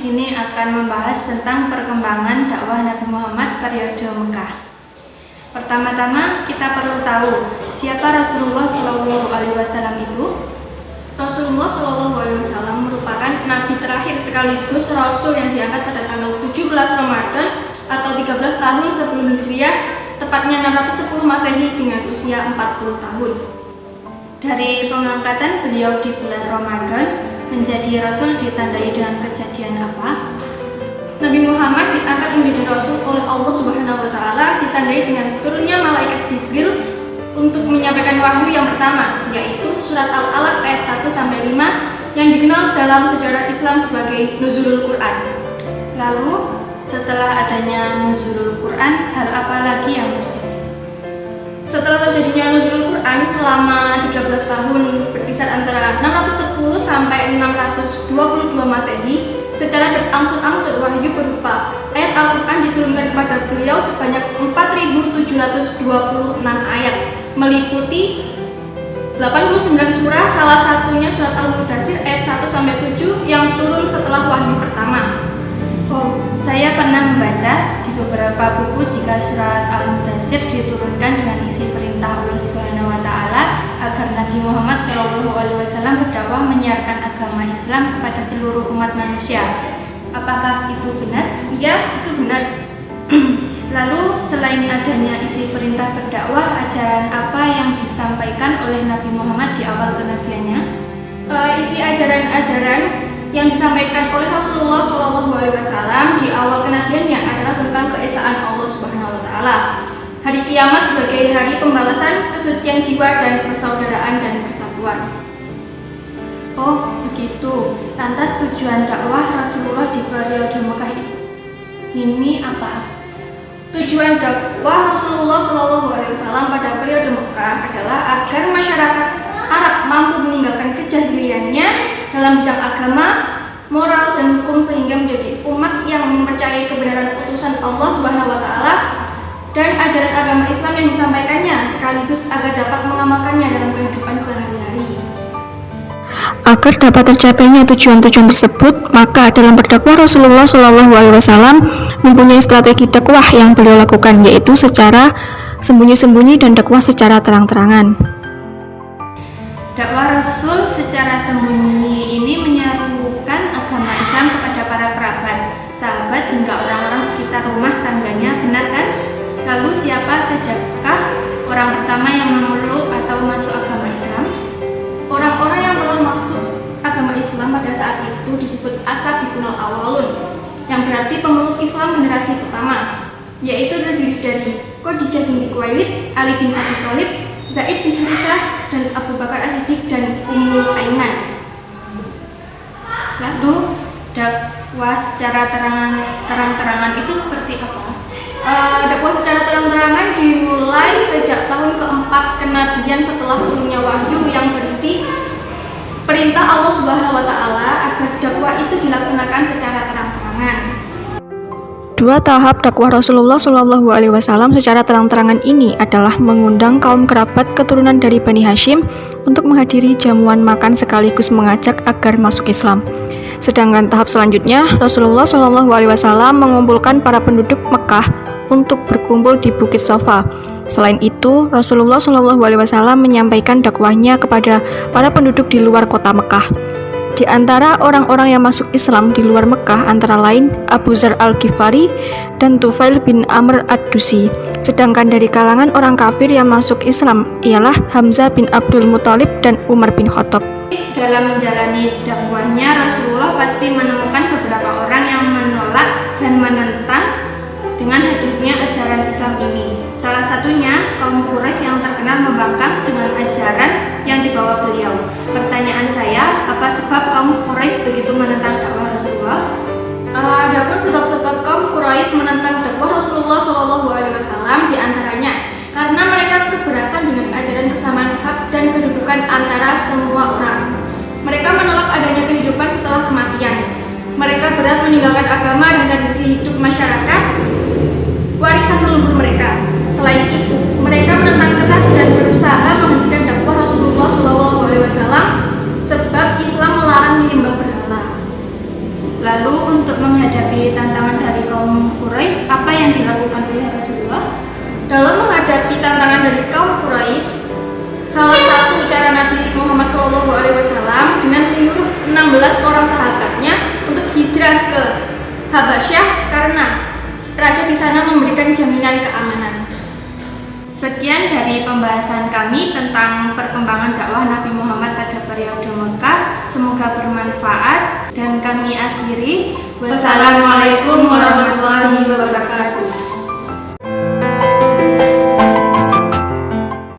sini akan membahas tentang perkembangan dakwah Nabi Muhammad periode Mekah. Pertama-tama kita perlu tahu siapa Rasulullah SAW itu. Rasulullah SAW merupakan nabi terakhir sekaligus rasul yang diangkat pada tanggal 17 Ramadan atau 13 tahun sebelum Hijriah, tepatnya 610 Masehi dengan usia 40 tahun. Dari pengangkatan beliau di bulan Ramadan menjadi rasul ditandai dengan kejadian apa? Nabi Muhammad diangkat menjadi rasul oleh Allah Subhanahu wa taala ditandai dengan turunnya malaikat Jibril untuk menyampaikan wahyu yang pertama, yaitu surat Al-Alaq ayat 1 sampai 5 yang dikenal dalam sejarah Islam sebagai Nuzulul Quran. Lalu setelah adanya Nuzulul Quran, hal apa lagi yang terjadi? Setelah terjadinya Nuzulul Quran selama 13 tahun berkisar antara 610 sampai 622 Masehi, secara berangsur-angsur wahyu berupa ayat Al-Quran diturunkan kepada beliau sebanyak 4.726 ayat, meliputi 89 surah, salah satunya surat Al-Mudaththir ayat 1 sampai 7 yang turun setelah wahyu pertama. Oh, saya pernah membaca di beberapa buku jika surat Al-Mudaththir diturunkan dengan isi perintah Allah Subhanahu wa taala agar Nabi Muhammad SAW berdakwah menyiarkan agama Islam kepada seluruh umat manusia. Apakah itu benar? Ya, itu benar. Lalu selain adanya isi perintah berdakwah, ajaran apa yang disampaikan oleh Nabi Muhammad di awal kenabiannya? Isi ajaran-ajaran yang disampaikan oleh Rasulullah SAW di awal kenabiannya adalah tentang keesaan Allah Subhanahu wa taala, hari kiamat sebagai hari pembalasan, kesucian jiwa dan persaudaraan dan persatuan. Oh, begitu. Lantas tujuan dakwah Rasulullah di periode Mekah ini apa? Tujuan dakwah Rasulullah SAW pada periode Mekah adalah agar masyarakat Arab mampu meninggalkan kejahiliannya dalam bidang agama, moral, dan hukum sehingga menjadi umat yang mempercayai kebenaran utusan Allah Subhanahu wa taala dan ajaran agama Islam yang disampaikannya, sekaligus agar dapat mengamalkannya dalam kehidupan sehari-hari. Agar dapat tercapainya tujuan-tujuan tersebut, maka dalam berdakwah Rasulullah SAW mempunyai strategi dakwah yang beliau lakukan, yaitu secara sembunyi-sembunyi dan dakwah secara terang-terangan. Dakwah Rasul secara sembunyi ini menyerukan agama Islam kepada para kerabat, sahabat, hingga orang-orang sekitar rumah tangganya, benar kan? Lalu siapa sajakah orang pertama yang memeluk atau masuk agama Islam? Orang-orang yang telah masuk agama Islam pada saat itu disebut as-sabiqunal awwalun, yang berarti pemeluk Islam generasi pertama, yaitu terdiri dari Khadijah binti Khuwailid, Ali bin Abi Thalib, Zaid bin Harithah, dan Abu Bakar As-Siddiq dan Ummul Aiman. Lalu dakwah secara terang-terangan itu seperti apa? Dakwah secara terang-terangan dimulai sejak tahun keempat kenabian setelah turunnya wahyu yang berisi perintah Allah Subhanahu wa taala agar dakwah itu dilaksanakan secara terang-terangan. Dua tahap dakwah Rasulullah SAW secara terang-terangan ini adalah mengundang kaum kerabat keturunan dari Bani Hashim untuk menghadiri jamuan makan sekaligus mengajak agar masuk Islam. Sedangkan tahap selanjutnya, Rasulullah SAW mengumpulkan para penduduk Mekah untuk berkumpul di Bukit Safa. Selain itu, Rasulullah SAW menyampaikan dakwahnya kepada para penduduk di luar kota Mekah. Di antara orang-orang yang masuk Islam di luar Mekah antara lain Abu Dzar Al-Ghifari dan Tufail bin Amr Ad-Dusi. Sedangkan dari kalangan orang kafir yang masuk Islam ialah Hamzah bin Abdul Muthalib dan Umar bin Khattab. Dalam menjalani dakwahnya, Rasulullah pasti menemukan beberapa orang yang menolak dan menentang dengan hadirnya ajaran Islam ini. Salah satunya kaum Quraisy yang terkenal membangkang dengan ajaran yang dibawa beliau. Pertanyaan saya, apa sebab kaum Quraisy begitu menentang dakwah Rasulullah? Adapun sebab-sebab kaum Quraisy menentang dakwah Rasulullah SAW diantaranya karena mereka keberatan dengan ajaran kesamaan hak dan kedudukan antara semua orang. Mereka menolak adanya kehidupan setelah kematian. Mereka berat meninggalkan agama dan tradisi hidup masyarakat, warisan leluhur mereka. Selain itu, mereka menentang keras dan berusaha menghentikan dakwah Rasulullah SAW sebab Islam melarang menyembah berhala. Lalu untuk menghadapi tantangan dari kaum Quraisy, apa yang dilakukan oleh Rasulullah? Dalam menghadapi tantangan dari kaum Quraisy, salah satu cara Nabi Muhammad SAW dengan menyuruh 16 orang sahabatnya untuk hijrah ke Habasyah karena raja di sana memberikan jaminan keamanan. Sekian dari pembahasan kami tentang perkembangan dakwah Nabi Muhammad pada periode Mekah. Semoga bermanfaat dan kami akhiri. Wassalamualaikum warahmatullahi wabarakatuh.